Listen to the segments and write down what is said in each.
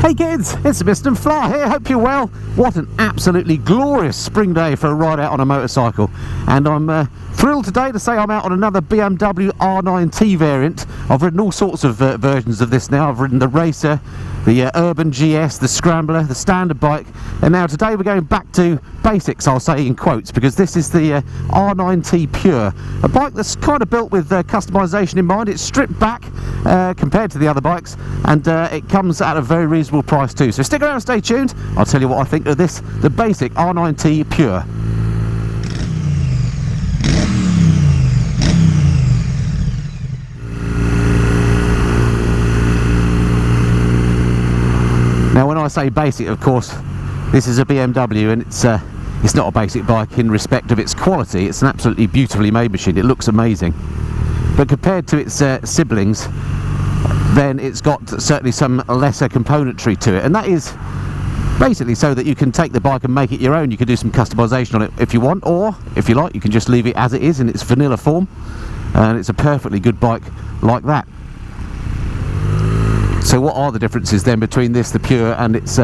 Hey kids, it's Mr. Fly here, hope you're well. What an absolutely glorious spring day for a ride out on a motorcycle. And I'm thrilled today to say I'm out on another BMW R9T variant. I've ridden all sorts of versions of this now. I've ridden the Racer, the Urban GS, the Scrambler, the standard bike, and now today we're going back to basics, I'll say in quotes, because this is the R9T Pure, a bike that's kind of built with customisation in mind. It's stripped back compared to the other bikes, and it comes at a very reasonable price too. So stick around and stay tuned. I'll tell you what I think of this, the basic R9T Pure. Now when I say basic, of course, this is a BMW, and it's not a basic bike in respect of its quality. It's an absolutely beautifully made machine. It looks amazing. But compared to its siblings, then it's got certainly some lesser componentry to it. And that is basically so that you can take the bike and make it your own. You can do some customization on it if you want, or if you like, you can just leave it as it is in its vanilla form. And it's a perfectly good bike like that. So what are the differences then between this, the Pure, and its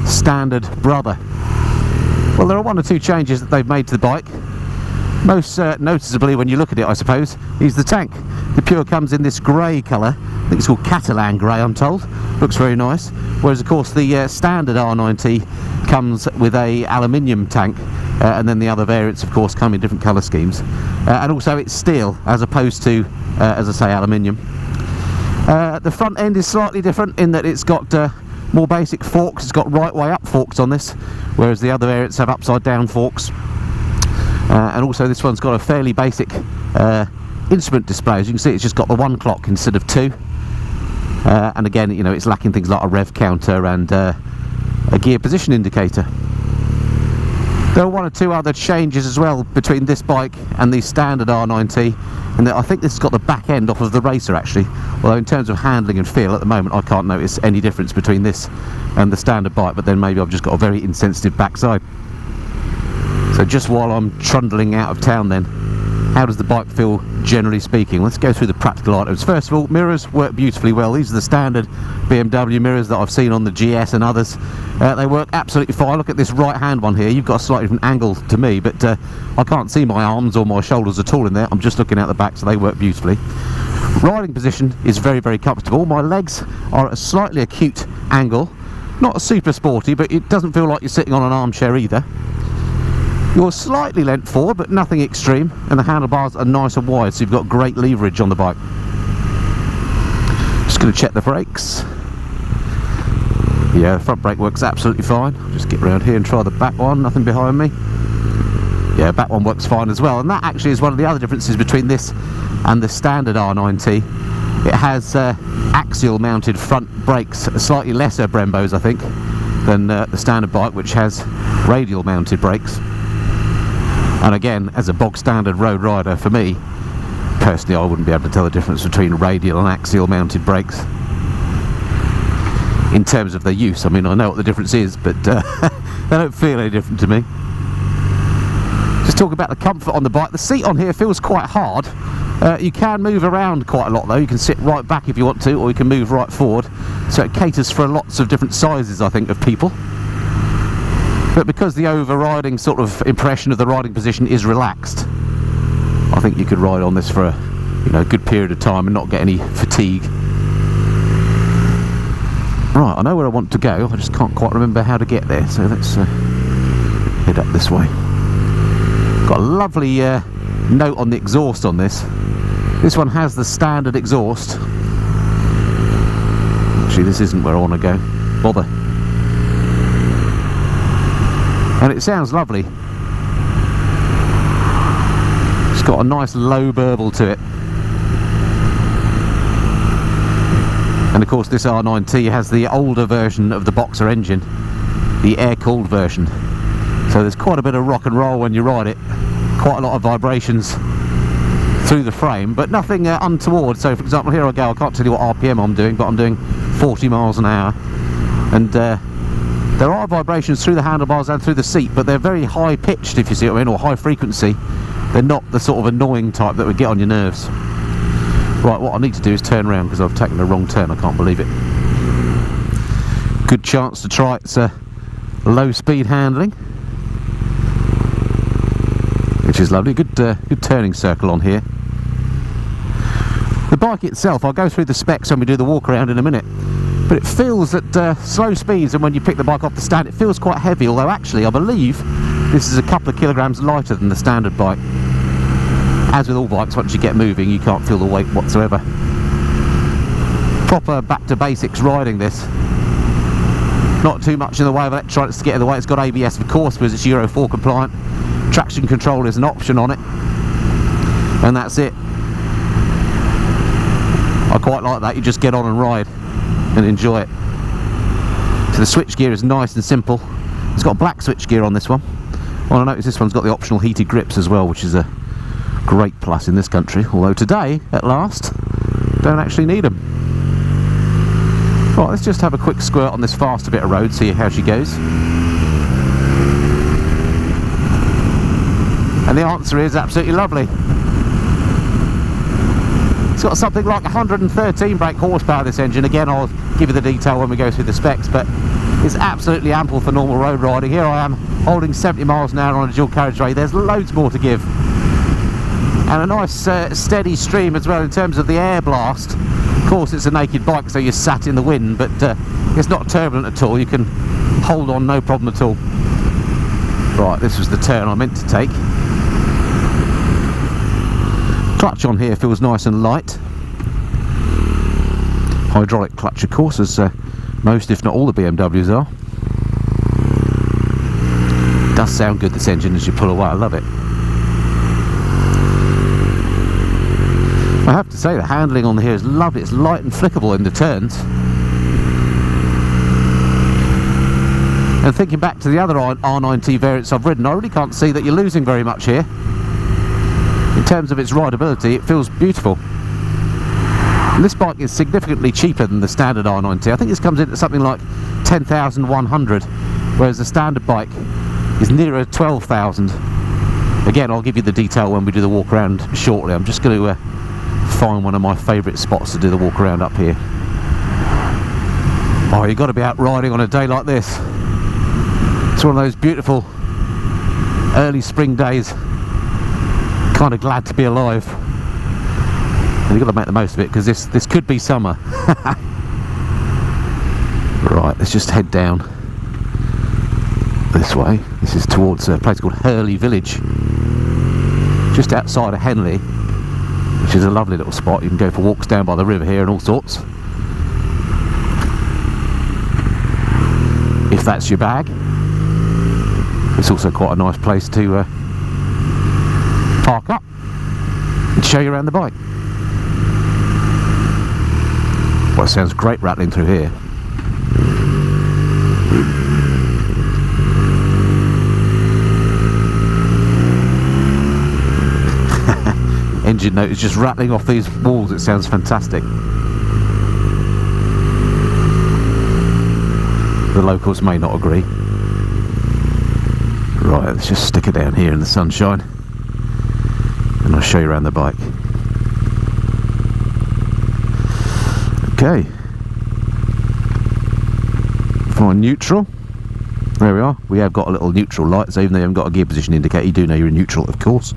standard brother? Well, there are one or two changes that they've made to the bike. Most noticeably, when you look at it, I suppose, is the tank. The Pure comes in this grey colour. I think it's called Catalan grey, I'm told. Looks very nice. Whereas, of course, the standard R9T comes with a aluminium tank, and then the other variants, of course, come in different colour schemes. And also, it's steel as opposed to, as I say, aluminium. The front end is slightly different in that it's got more basic forks. It's got right way up forks on this, whereas the other variants have upside down forks. And also this one's got a fairly basic instrument display. As you can see, it's just got the one clock instead of two. And again, you know, it's lacking things like a rev counter and a gear position indicator. There are one or two other changes as well between this bike and the standard R9T, and I think this has got the back end off of the Racer actually, although in terms of handling and feel at the moment I can't notice any difference between this and the standard bike, but then maybe I've just got a very insensitive backside. So just while I'm trundling out of town then, how does the bike feel generally speaking? Let's go through the practical items. First of all, mirrors work beautifully well. These are the standard BMW mirrors that I've seen on the GS and others. They work absolutely fine. Look at this right hand one here. You've got a slightly different angle to me, but I can't see my arms or my shoulders at all in there. I'm just looking out the back, so they work beautifully. Riding position is very, very comfortable. My legs are at a slightly acute angle. Not super sporty, but it doesn't feel like you're sitting on an armchair either. You're slightly leant forward, but nothing extreme, and the handlebars are nice and wide, so you've got great leverage on the bike. Just going to check the brakes. Yeah, the front brake works absolutely fine. I'll just get around here and try the back one, nothing behind me. Yeah, back one works fine as well, and that actually is one of the other differences between this and the standard R9T. It has axial mounted front brakes, slightly lesser Brembos I think than the standard bike, which has radial mounted brakes. And again, as a bog standard road rider, for me personally, I wouldn't be able to tell the difference between radial and axial mounted brakes in terms of their use. I mean, I know what the difference is, but they don't feel any different to me. Just talk about the comfort on the bike. The seat on here feels quite hard. You can move around quite a lot though. You can sit right back if you want to, or you can move right forward. So it caters for lots of different sizes, I think, of people. But because the overriding sort of impression of the riding position is relaxed, I think you could ride on this for a good period of time and not get any fatigue. Right, I know where I want to go, I just can't quite remember how to get there, so let's head up this way. Got a lovely note on the exhaust on this. This one has the standard exhaust. Actually, this isn't where I want to go. Bother. And it sounds lovely. It's got a nice low burble to it. And of course this R9T has the older version of the Boxer engine, the air-cooled version. So there's quite a bit of rock and roll when you ride it. Quite a lot of vibrations through the frame, but nothing untoward. So for example, here I go, I can't tell you what RPM I'm doing, but I'm doing 40 miles an hour. And there are vibrations through the handlebars and through the seat, but they're very high pitched, if you see what I mean, or high frequency. They're not the sort of annoying type that would get on your nerves. Right, what I need to do is turn around because I've taken the wrong turn, I can't believe it. Good chance to try its low speed handling, which is lovely. Good turning circle on here. The bike itself, I'll go through the specs when we do the walk around in a minute, but it feels at slow speeds, and when you pick the bike off the stand, it feels quite heavy, although actually I believe this is a couple of kilograms lighter than the standard bike. As with all bikes, once you get moving, you can't feel the weight whatsoever. Proper back to basics riding this. Not too much in the way of electronics to get in the way. It's got ABS of course because it's Euro 4 compliant. Traction control is an option on it, and that's it. I quite like that. You just get on and ride and enjoy it. So the switch gear is nice and simple. It's got black switch gear on this one. Well, I notice this one's got the optional heated grips as well, which is a great plus in this country, although today at last don't actually need them. Right, let's just have a quick squirt on this faster bit of road, see how she goes. And the answer is absolutely lovely. It's got something like 113 brake horsepower, this engine. Again, I'll give you the detail when we go through the specs, but it's absolutely ample for normal road riding. Here I am holding 70 miles an hour on a dual carriageway. There's loads more to give. And a nice steady stream as well in terms of the air blast. Of course, it's a naked bike, so you're sat in the wind, but it's not turbulent at all. You can hold on no problem at all. Right, this was the turn I meant to take. Clutch on here feels nice and light. Hydraulic clutch, of course, as most, if not all, the BMWs are. It does sound good, this engine, as you pull away. I love it. I have to say the handling on here is lovely. It's light and flickable in the turns. And thinking back to the other R9T variants I've ridden, I really can't see that you're losing very much here. In terms of its rideability, it feels beautiful. And this bike is significantly cheaper than the standard R9T. I think this comes in at something like 10,100, whereas the standard bike is nearer 12,000. Again, I'll give you the detail when we do the walk around shortly. I'm just going to find one of my favourite spots to do the walk around up here. Oh, you've got to be out riding on a day like this. It's one of those beautiful early spring days. Kind of glad to be alive. And you've got to make the most of it, because this could be summer. Right, let's just head down this way. This is towards a place called Henley village, just outside of Henley, which is a lovely little spot. You can go for walks down by the river here and all sorts, if that's your bag. It's also quite a nice place to park up and show you around the bike. Well, it sounds great rattling through here. Engine note is just rattling off these walls. It sounds fantastic. The locals may not agree. Right, let's just stick it down here in the sunshine and I'll show you around the bike. Okay, find neutral. There we are. We have got a little neutral light, so even though you haven't got a gear position indicator, you do know you're in neutral, of course.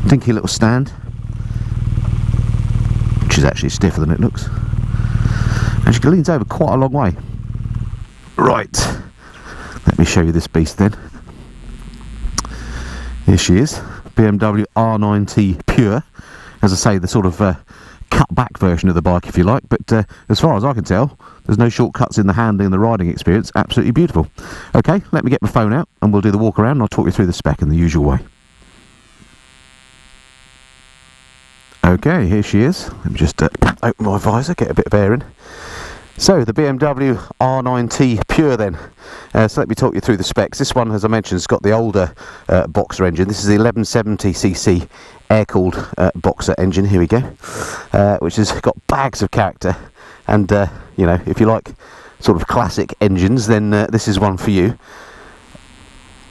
Dinky little stand, which is actually stiffer than it looks. And she leans over quite a long way. Right, let me show you this beast then. Here she is, BMW R9T Pure. As I say, the sort of cut back version of the bike, if you like, but as far as I can tell, there's no shortcuts in the handling and the riding experience. Absolutely beautiful. Okay, let me get my phone out and we'll do the walk around and I'll talk you through the spec in the usual way. Okay, here she is. Let me just open my visor, get a bit of air in. So, the BMW R9T Pure then. So let me talk you through the specs. This one, as I mentioned, has got the older Boxer engine. This is the 1170cc air-cooled Boxer engine. Here we go. Which has got bags of character. And, you know, if you like sort of classic engines, then this is one for you.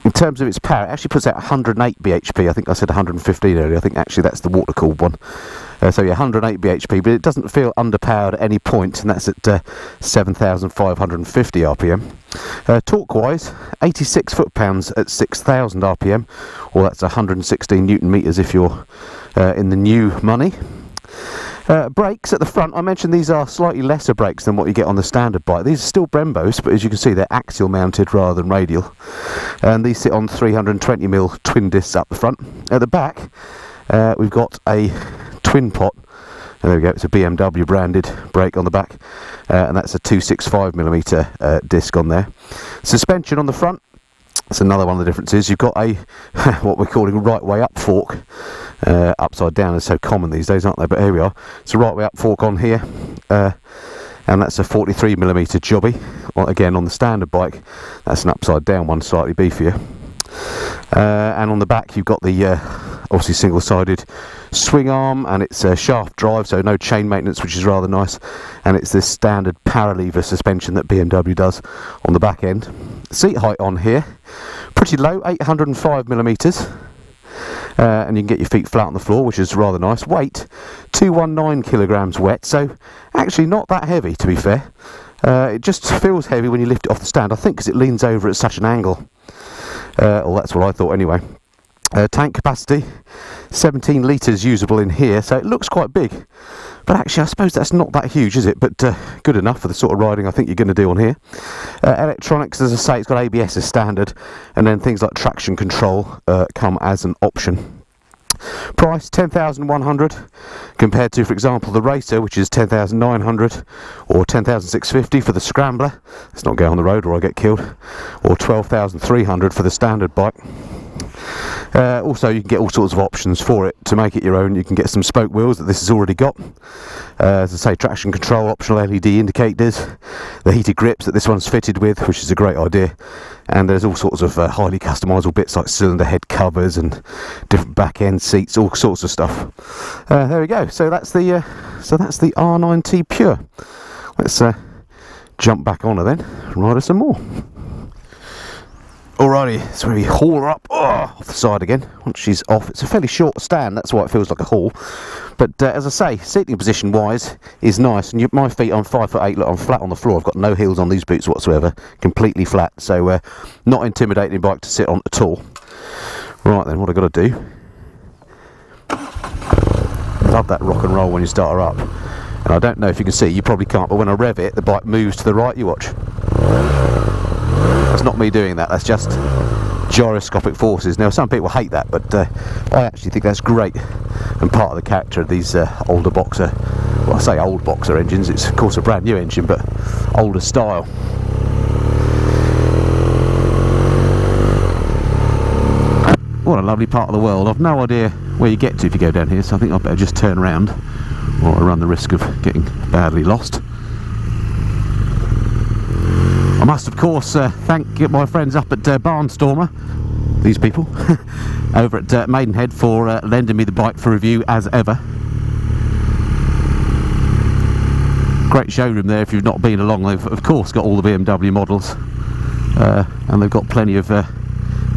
In terms of its power, it actually puts out 108 bhp. I think I said 115 earlier. I think actually that's the water-cooled one. So yeah, 108 bhp, but it doesn't feel underpowered at any point, and that's at 7,550 rpm. Torque-wise, 86 foot-pounds at 6,000 rpm, or that's 116 newton meters if you're in the new money. Brakes at the front, I mentioned these are slightly lesser brakes than what you get on the standard bike. These are still Brembos, but as you can see they're axial mounted rather than radial, and these sit on 320mm twin discs up the front. At the back we've got a twin pot, and there we go, it's a BMW branded brake on the back, and that's a 265mm disc on there. Suspension on the front, that's another one of the differences. You've got a what we're calling right way up fork. Upside down is so common these days, aren't they? But here we are. It's a right way up fork on here, and that's a 43mm jobby. Well, again, on the standard bike, that's an upside down one, slightly beefier. And on the back, you've got the obviously single-sided swing arm, and it's a shaft drive, so no chain maintenance, which is rather nice. And it's this standard paralever suspension that BMW does on the back end. Seat height on here, pretty low, 805mm. And you can get your feet flat on the floor, which is rather nice. Weight, 219 kilograms wet, so actually not that heavy, to be fair. It just feels heavy when you lift it off the stand, I think because it leans over at such an angle. Well, that's what I thought anyway. Tank capacity, 17 litres usable in here, so it looks quite big. But actually, I suppose that's not that huge, is it? But good enough for the sort of riding I think you're going to do on here. Electronics, as I say, it's got ABS as standard, and then things like traction control come as an option. Price, 10,100, compared to, for example, the Racer, which is 10,900, or 10,650 for the Scrambler. Let's not go on the road or I'll get killed. Or 12,300 for the standard bike. Also, you can get all sorts of options for it to make it your own. You can get some spoke wheels that this has already got. As I say, traction control, optional LED indicators, the heated grips that this one's fitted with, which is a great idea. And there's all sorts of highly customisable bits like cylinder head covers and different back end seats, all sorts of stuff. There we go. So that's the R9T Pure. Let's jump back on her then and ride her some more. Alrighty, so we haul her up off the side again once she's off. It's a fairly short stand, that's why it feels like a haul. But as I say, seating position wise is nice. And my feet, I'm 5'8", look, I'm flat on the floor. I've got no heels on these boots whatsoever, completely flat. So not intimidating bike to sit on at all. Right then, what I've got to do. Love that rock and roll when you start her up. And I don't know if you can see, you probably can't, but when I rev it, the bike moves to the right, you watch. That's not me doing that, that's just gyroscopic forces. Now some people hate that, but I actually think that's great and part of the character of these older Boxer, well I say old Boxer engines, it's of course a brand new engine but older style. What a lovely part of the world. I've no idea where you get to if you go down here, so I think I'd better just turn around or I run the risk of getting badly lost. I must of course thank my friends up at Barnstormer, these people, over at Maidenhead for lending me the bike for review as ever. Great showroom there if you've not been along. They've of course got all the BMW models, and they've got plenty of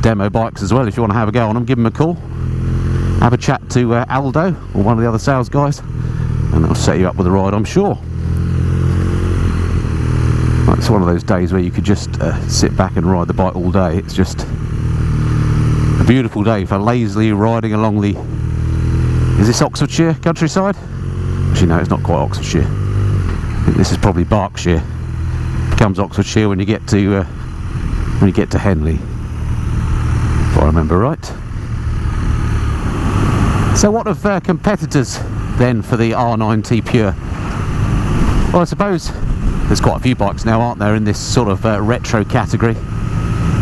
demo bikes as well. If you want to have a go on them, give them a call, have a chat to Aldo or one of the other sales guys, and that'll set you up with a ride, I'm sure. It's one of those days where you could just sit back and ride the bike all day. It's just a beautiful day for lazily riding along the, is this Oxfordshire countryside? Actually no, it's not quite Oxfordshire. I think this is probably Berkshire. Becomes Oxfordshire when you get to Henley, if I remember right. So what of competitors then for the R9T Pure? Well, I suppose there's quite a few bikes now, aren't there, in this sort of retro category.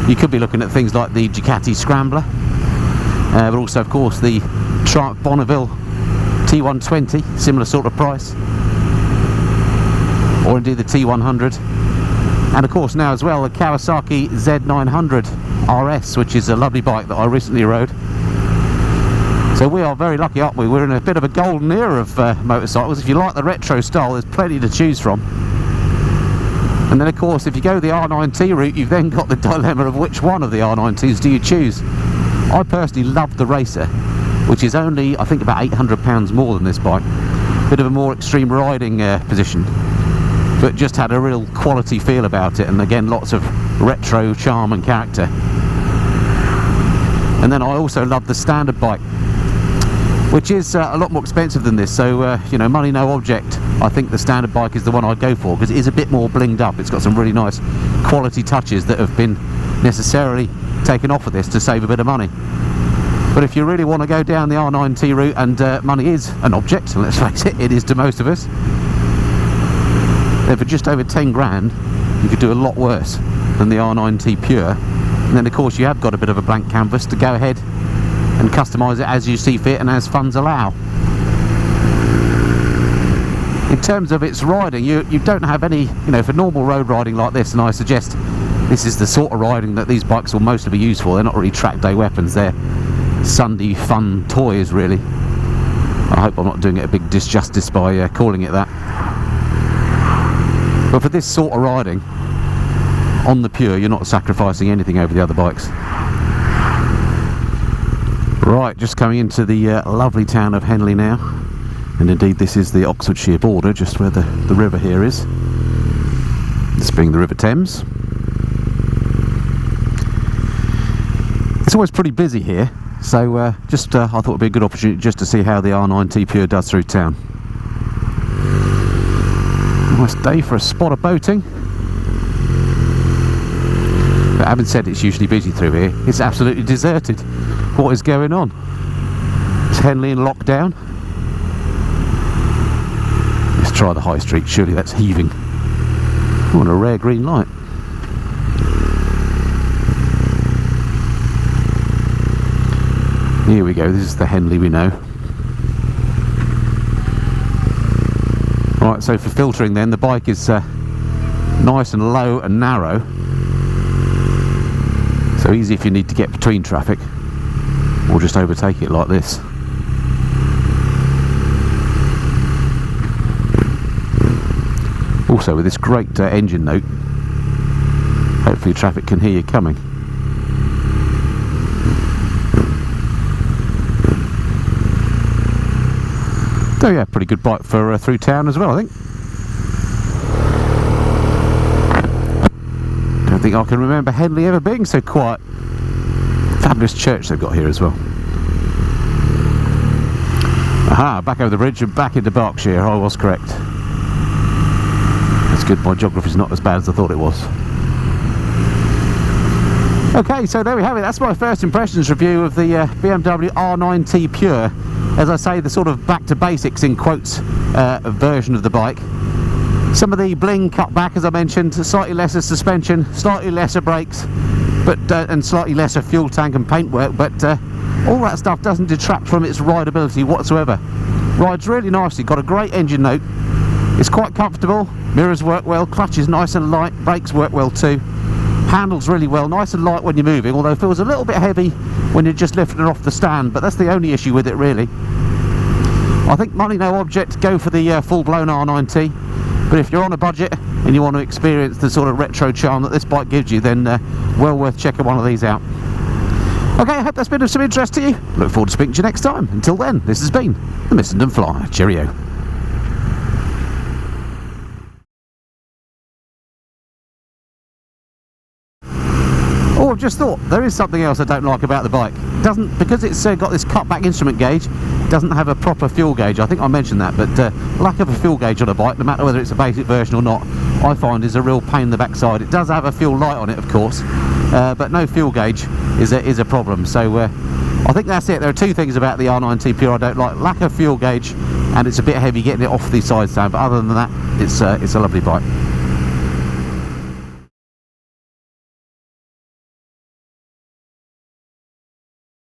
You could be looking at things like the Ducati Scrambler, but also of course the Triumph Bonneville T120, similar sort of price, or indeed the T100, and of course now as well the Kawasaki Z900 RS, which is a lovely bike that I recently rode. So we are very lucky, aren't we? We're in a bit of a golden era of motorcycles. If you like the retro style, there's plenty to choose from. And then of course if you go the R9T route, you've then got the dilemma of which one of the R9Ts do you choose. I personally love the Racer, which is only I think about £800 more than this bike. Bit of a more extreme riding position, but just had a real quality feel about it, and again lots of retro charm and character. And then I also love the standard bike, which is a lot more expensive than this, so you know, money no object. I think the standard bike is the one I'd go for, because it is a bit more blinged up. It's got some really nice quality touches that have been necessarily taken off of this to save a bit of money. But if you really want to go down the R9T route, and money is an object, and let's face it, it is to most of us, then for just over 10 grand you could do a lot worse than the R9T Pure. And then of course you have got a bit of a blank canvas to go ahead and customise it as you see fit and as funds allow. In terms of its riding, you don't have any, you know, for normal road riding like this, and I suggest this is the sort of riding that these bikes will mostly be used for. They're not really track day weapons, they're Sunday fun toys really. I hope I'm not doing it a big disjustice by calling it that. But for this sort of riding on the Pure, you're not sacrificing anything over the other bikes. Right, just coming into the lovely town of Henley now, and indeed this is the Oxfordshire border, just where the river here is, this being the River Thames. It's always pretty busy here, so I thought it would be a good opportunity just to see how the R9T Pure does through town. Nice day for a spot of boating. But having said it's usually busy through here, it's absolutely deserted. What is going on? Is Henley in lockdown? Let's try the high street, surely that's heaving. Oh, and a rare green light. Here we go, this is the Henley we know. Right, so for filtering then, the bike is nice and low and narrow, so easy if you need to get between traffic or just overtake it like this. Also with this great engine note, hopefully traffic can hear you coming. So yeah, pretty good bike for through town as well, I think. Don't think I can remember Henley ever being so quiet. Fabulous church they've got here as well. Aha, back over the bridge and back into Berkshire. I was correct. That's good, my geography's not as bad as I thought it was. Okay, so there we have it. That's my first impressions review of the BMW R9T Pure. As I say, the sort of back to basics in quotes version of the bike. Some of the bling cut back, as I mentioned, slightly lesser suspension, slightly lesser brakes, but and slightly lesser fuel tank and paintwork, but all that stuff doesn't detract from its rideability whatsoever. Rides really nicely, got a great engine note, it's quite comfortable, mirrors work well, clutch is nice and light, brakes work well too, handles really well, nice and light when you're moving, although it feels a little bit heavy when you're just lifting it off the stand, but that's the only issue with it really. I think money no object, go for the full-blown R9T, but if you're on a budget and you want to experience the sort of retro charm that this bike gives you, then well worth checking one of these out. Okay, I hope that's been of some interest to you. Look forward to speaking to you next time. Until then, this has been the Missenden Flyer. Cheerio. Oh, I've just thought, there is something else I don't like about the bike. It doesn't, because it's got this cut-back instrument gauge, it doesn't have a proper fuel gauge. I think I mentioned that, but lack of a fuel gauge on a bike, no matter whether it's a basic version or not, I find is a real pain in the backside. It does have a fuel light on it, of course, but no fuel gauge is a problem. So I think that's it. There are two things about the R9T Pure I don't like: lack of fuel gauge, and it's a bit heavy getting it off the side stand. But other than that, it's a lovely bike.